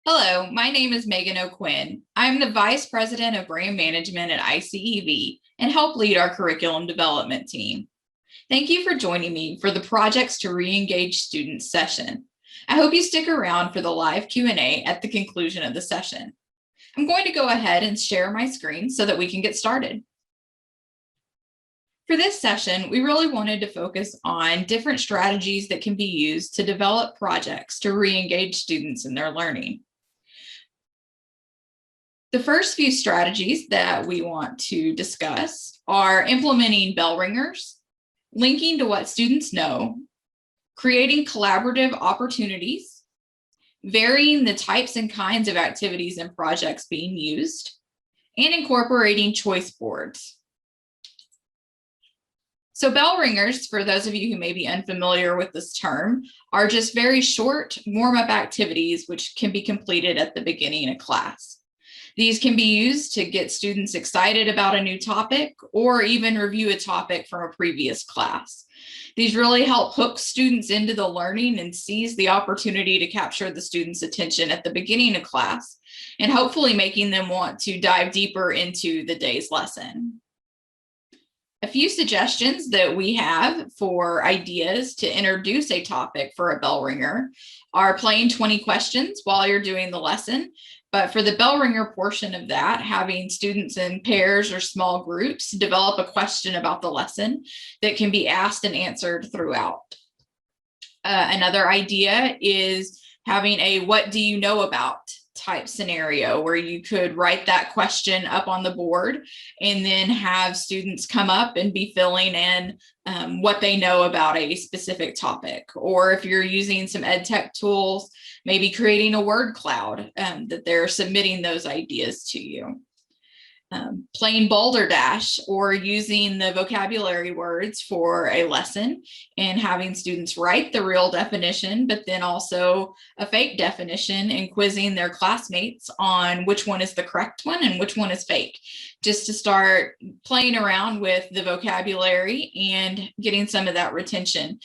Hello, my name is Megan O'Quinn. I'm the Vice President of Brand Management at ICEV and help lead our curriculum development team. Thank you for joining me for the Projects to Re-engage Students session. I hope you stick around for the live Q&A at the conclusion of the session. I'm going to go ahead and share my screen so that we can get started. For this session, we really wanted to focus on different strategies that can be used to develop projects to re-engage students in their learning. The first few strategies that we want to discuss are implementing bell ringers, linking to what students know, creating collaborative opportunities, varying the types and kinds of activities and projects being used, and incorporating choice boards. So bell ringers, for those of you who may be unfamiliar with this term, are just very short warm-up activities which can be completed at the beginning of class. These can be used to get students excited about a new topic or even review a topic from a previous class. These really help hook students into the learning and seize the opportunity to capture the students' attention at the beginning of class, and hopefully making them want to dive deeper into the day's lesson. A few suggestions that we have for ideas to introduce a topic for a bell ringer are playing 20 questions while you're doing the lesson. But for the bell ringer portion of that, having students in pairs or small groups develop a question about the lesson that can be asked and answered throughout. Another idea is having a "what do you know about" type scenario where you could write that question up on the board and then have students come up and be filling in what they know about a specific topic. Or if you're using some ed tech tools, maybe creating a word cloud that they're submitting those ideas to you. Playing Boulder Dash, or using the vocabulary words for a lesson and having students write the real definition, but then also a fake definition, and quizzing their classmates on which one is the correct one and which one is fake, just to start playing around with the vocabulary and getting some of that retention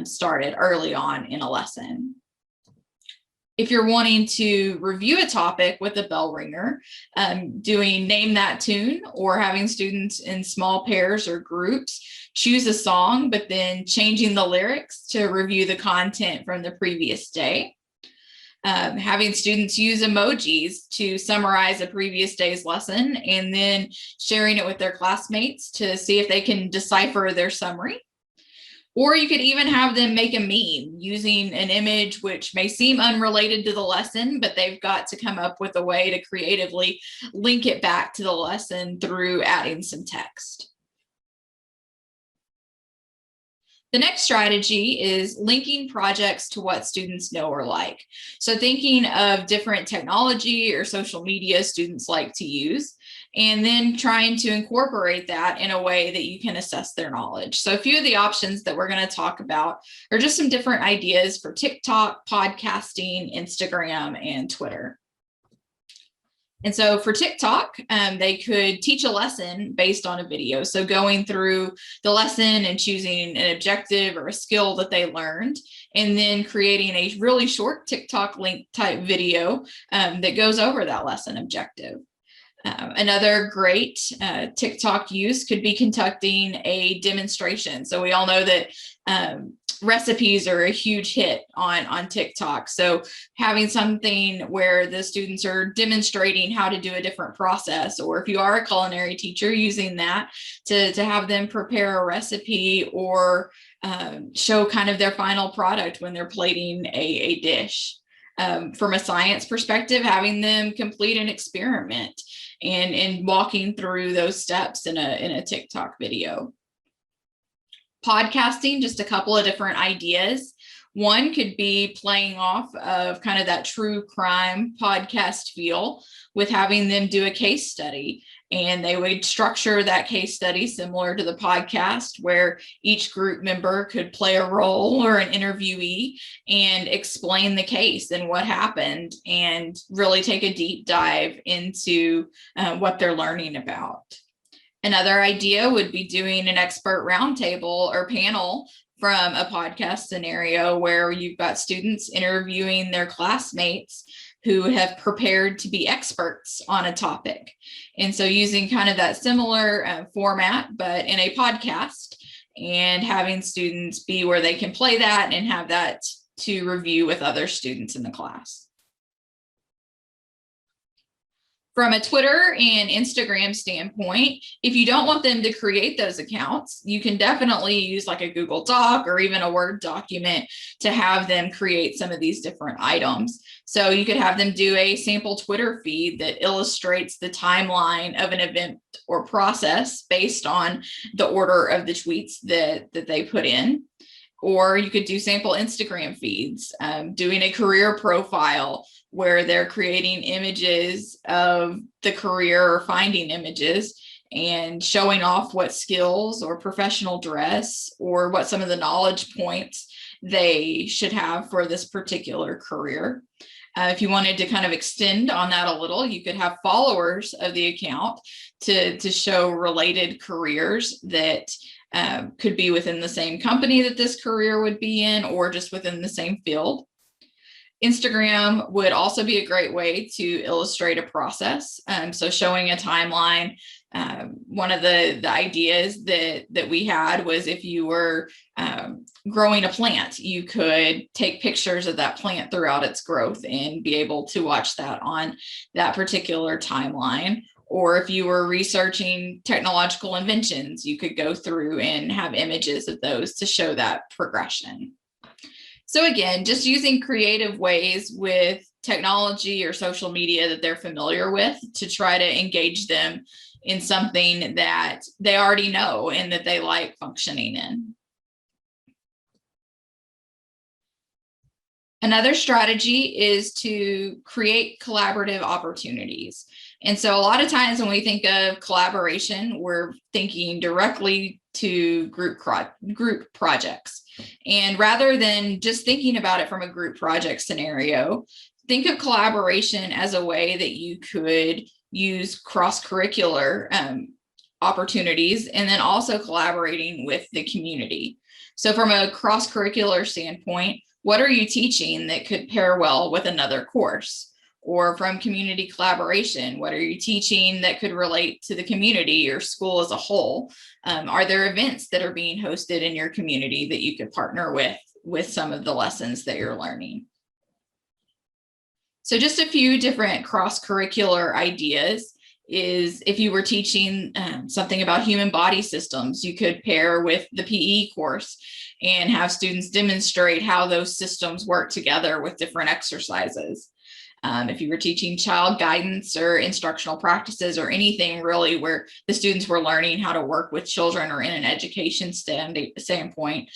started early on in a lesson. If you're wanting to review a topic with a bell ringer, doing name that tune, or having students in small pairs or groups choose a song, but then changing the lyrics to review the content from the previous day. Having students use emojis to summarize a previous day's lesson and then sharing it with their classmates to see if they can decipher their summary. Or you could even have them make a meme using an image which may seem unrelated to the lesson, but they've got to come up with a way to creatively link it back to the lesson through adding some text. The next strategy is linking projects to what students know or like. So thinking of different technology or social media students like to use, and then trying to incorporate that in a way that you can assess their knowledge. So a few of the options that we're going to talk about are just some different ideas for TikTok, podcasting, Instagram, and Twitter. And so for TikTok, they could teach a lesson based on a video. So going through the lesson and choosing an objective or a skill that they learned, and then creating a really short TikTok link type video that goes over that lesson objective. Another great TikTok use could be conducting a demonstration. So we all know that recipes are a huge hit on TikTok. So having something where the students are demonstrating how to do a different process, or if you are a culinary teacher, using that to have them prepare a recipe or show kind of their final product when they're plating a dish. From a science perspective, having them complete an experiment and walking through those steps in a TikTok video. Podcasting, just a couple of different ideas. One could be playing off of kind of that true crime podcast feel with having them do a case study, and they would structure that case study similar to the podcast, where each group member could play a role or an interviewee and explain the case and what happened, and really take a deep dive into what they're learning about. Another idea would be doing an expert roundtable or panel from a podcast scenario where you've got students interviewing their classmates who have prepared to be experts on a topic. And so using kind of that similar format, but in a podcast, and having students be where they can play that and have that to review with other students in the class. From a Twitter and Instagram standpoint, if you don't want them to create those accounts, you can definitely use like a Google Doc or even a Word document to have them create some of these different items. So you could have them do a sample Twitter feed that illustrates the timeline of an event or process based on the order of the tweets that they put in. Or you could do sample Instagram feeds, doing a career profile where they're creating images of the career or finding images and showing off what skills or professional dress or what some of the knowledge points they should have for this particular career. If you wanted to kind of extend on that a little, you could have followers of the account to show related careers that could be within the same company that this career would be in, or just within the same field. Instagram would also be a great way to illustrate a process. So showing a timeline. One of the ideas that we had was if you were growing a plant, you could take pictures of that plant throughout its growth and be able to watch that on that particular timeline. Or if you were researching technological inventions, you could go through and have images of those to show that progression. So again, just using creative ways with technology or social media that they're familiar with to try to engage them in something that they already know and that they like functioning in. Another strategy is to create collaborative opportunities. And so a lot of times when we think of collaboration, we're thinking directly to group projects. And rather than just thinking about it from a group project scenario, think of collaboration as a way that you could use cross-curricular opportunities and then also collaborating with the community. So from a cross-curricular standpoint, what are you teaching that could pair well with another course? Or from community collaboration, what are you teaching that could relate to the community or school as a whole? Are there events that are being hosted in your community that you could partner with some of the lessons that you're learning? So just a few different cross-curricular ideas is if you were teaching something about human body systems, you could pair with the PE course and have students demonstrate how those systems work together with different exercises. If you were teaching child guidance or instructional practices or anything really where the students were learning how to work with children or in an education standpoint,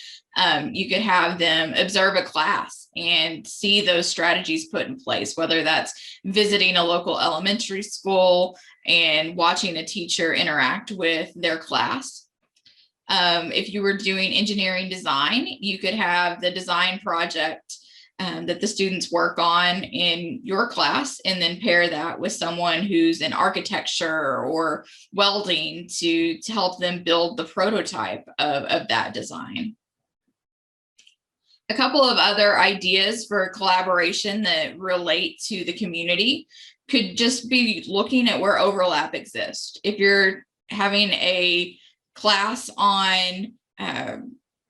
you could have them observe a class and see those strategies put in place, whether that's visiting a local elementary school and watching a teacher interact with their class. If you were doing engineering design, you could have the design project that the students work on in your class and then pair that with someone who's in architecture or welding to help them build the prototype of that design. A couple of other ideas for collaboration that relate to the community could just be looking at where overlap exists. If you're having a class on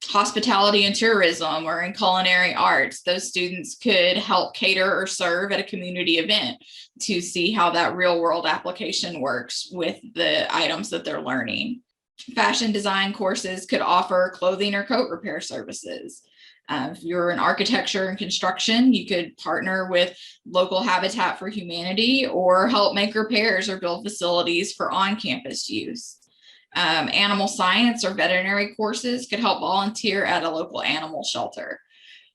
hospitality and tourism or in culinary arts, those students could help cater or serve at a community event to see how that real world application works with the items that they're learning. Fashion design courses could offer clothing or coat repair services. If you're in architecture and construction, you could partner with local Habitat for Humanity or help make repairs or build facilities for on-campus use. Animal science or veterinary courses could help volunteer at a local animal shelter.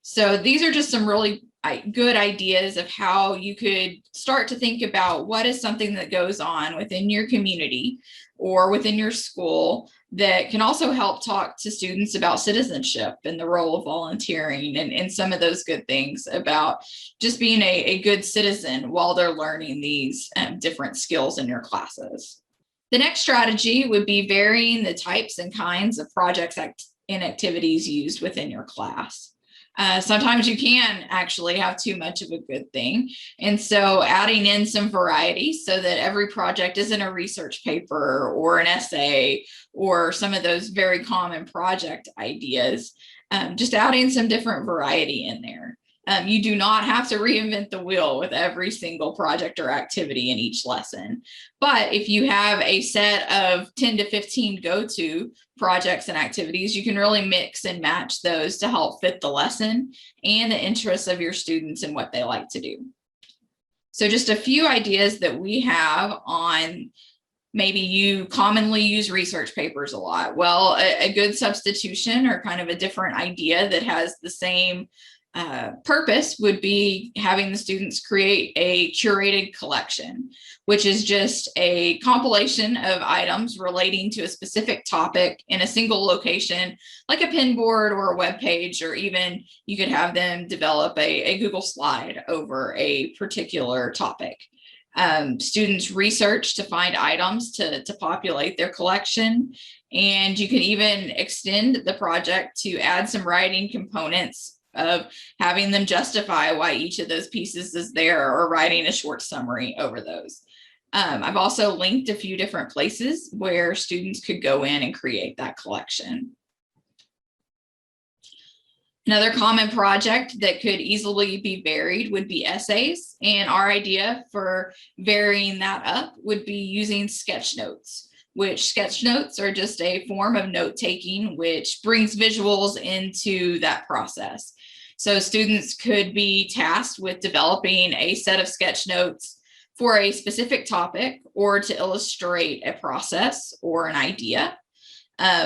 So these are just some really good ideas of how you could start to think about what is something that goes on within your community or within your school that can also help talk to students about citizenship and the role of volunteering and some of those good things about just being a good citizen while they're learning these different skills in your classes. The next strategy would be varying the types and kinds of projects and activities used within your class. Sometimes you can actually have too much of a good thing. And so adding in some variety so that every project isn't a research paper or an essay or some of those very common project ideas, just adding some different variety in there. You do not have to reinvent the wheel with every single project or activity in each lesson. But if you have a set of 10 to 15 go-to projects and activities, you can really mix and match those to help fit the lesson and the interests of your students and what they like to do. So just a few ideas that we have on maybe you commonly use research papers a lot. Well, a good substitution or kind of a different idea that has the same purpose would be having the students create a curated collection, which is just a compilation of items relating to a specific topic in a single location, like a Pinboard or a web page, or even you could have them develop a Google slide over a particular topic. Students research to find items to populate their collection. And you can even extend the project to add some writing components of having them justify why each of those pieces is there or writing a short summary over those. I've also linked a few different places where students could go in and create that collection. Another common project that could easily be varied would be essays. And our idea for varying that up would be using sketch notes, which sketch notes are just a form of note taking, which brings visuals into that process. So students could be tasked with developing a set of sketch notes for a specific topic or to illustrate a process or an idea.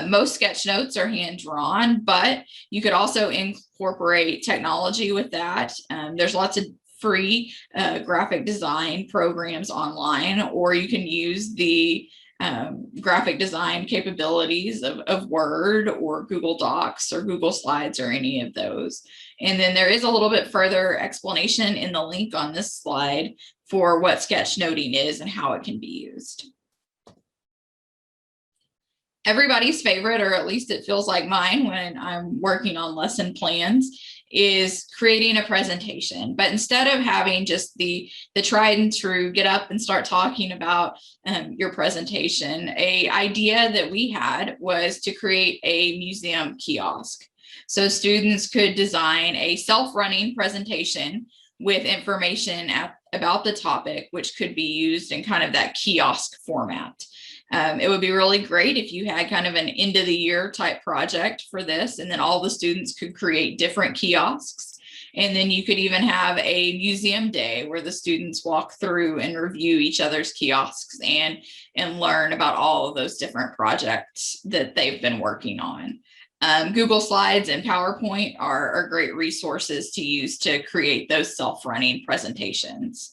Most sketch notes are hand drawn, but you could also incorporate technology with that. There's lots of free graphic design programs online, or you can use the graphic design capabilities of Word or Google Docs or Google Slides or any of those. And then there is a little bit further explanation in the link on this slide for what sketchnoting is and how it can be used. Everybody's favorite, or at least it feels like mine when I'm working on lesson plans, is creating a presentation. But instead of having just the tried and true get up and start talking about your presentation, an idea that we had was to create a museum kiosk. So students could design a self-running presentation with information about the topic, which could be used in kind of that kiosk format. It would be really great if you had kind of an end of the year type project for this, and then all the students could create different kiosks. And then you could even have a museum day where the students walk through and review each other's kiosks and learn about all of those different projects that they've been working on. Google Slides and PowerPoint are great resources to use to create those self-running presentations.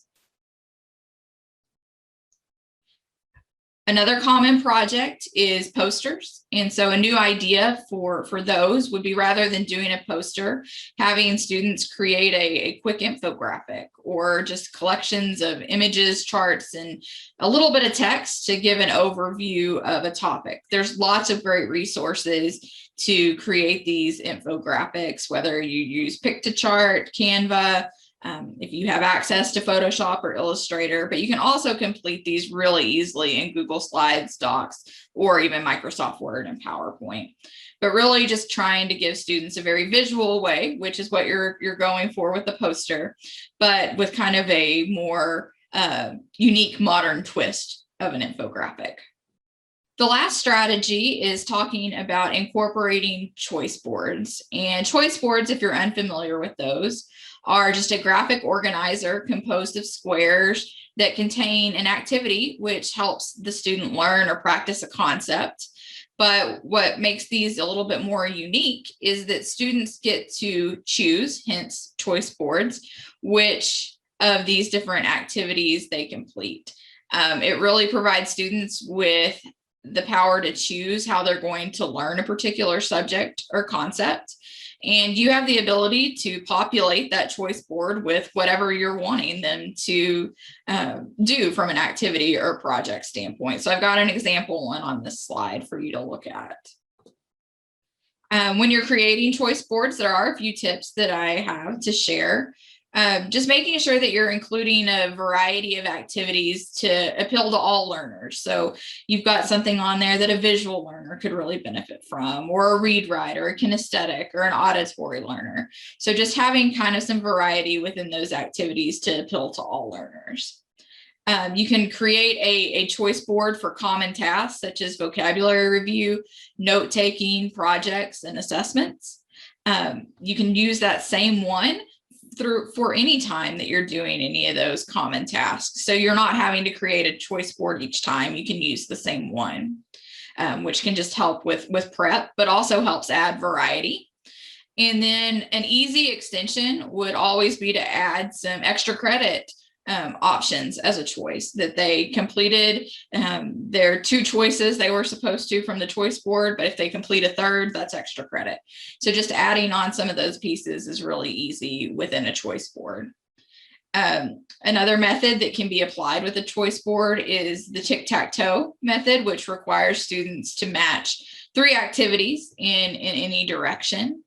Another common project is posters. And so a new idea for those would be, rather than doing a poster, having students create a quick infographic or just collections of images, charts, and a little bit of text to give an overview of a topic. There's lots of great resources to create these infographics, whether you use Piktochart, Canva, if you have access to Photoshop or Illustrator, but you can also complete these really easily in Google Slides, Docs, or even Microsoft Word and PowerPoint. But really just trying to give students a very visual way, which is what you're going for with the poster, but with kind of a more unique modern twist of an infographic. The last strategy is talking about incorporating choice boards. And choice boards, if you're unfamiliar with those, are just a graphic organizer composed of squares that contain an activity which helps the student learn or practice a concept. But what makes these a little bit more unique is that students get to choose, hence choice boards, which of these different activities they complete. It really provides students with the power to choose how they're going to learn a particular subject or concept. And you have the ability to populate that choice board with whatever you're wanting them to do from an activity or project standpoint. So I've got an example one on this slide for you to look at. When you're creating choice boards, there are a few tips that I have to share. Just making sure that you're including a variety of activities to appeal to all learners. So you've got something on there that a visual learner could really benefit from, or a read write, or a kinesthetic, or an auditory learner. So just having kind of some variety within those activities to appeal to all learners. You can create a choice board for common tasks such as vocabulary review, note taking, projects, and assessments. You can use that same one for any time that you're doing any of those common tasks. So you're not having to create a choice board each time. You can use the same one, which can just help with prep, but also helps add variety. And then an easy extension would always be to add some extra credit options as a choice that they completed their 2 choices they were supposed to from the choice board, but if they complete a third, that's extra credit. So just adding on some of those pieces is really easy within a choice board. Another method that can be applied with a choice board is the tic-tac-toe method, which requires students to match 3 activities in any direction.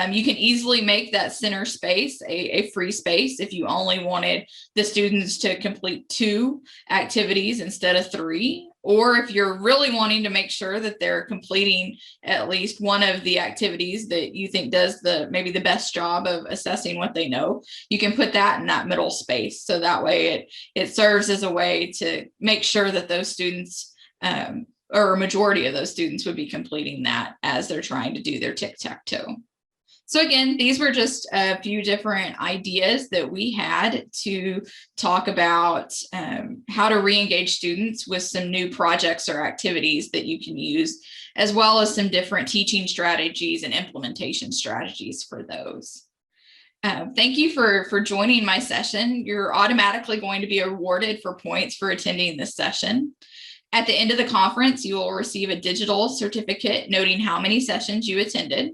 You can easily make that center space a free space if you only wanted the students to complete 2 activities instead of 3, or if you're really wanting to make sure that they're completing at least one of the activities that you think does maybe the best job of assessing what they know, you can put that in that middle space. So that way it serves as a way to make sure that those students or a majority of those students would be completing that as they're trying to do their tic-tac-toe. So again, these were just a few different ideas that we had to talk about how to re-engage students with some new projects or activities that you can use, as well as some different teaching strategies and implementation strategies for those. Thank you for joining my session. You're automatically going to be awarded for points for attending this session. At the end of the conference, you will receive a digital certificate noting how many sessions you attended.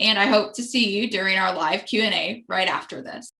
And I hope to see you during our live Q&A right after this.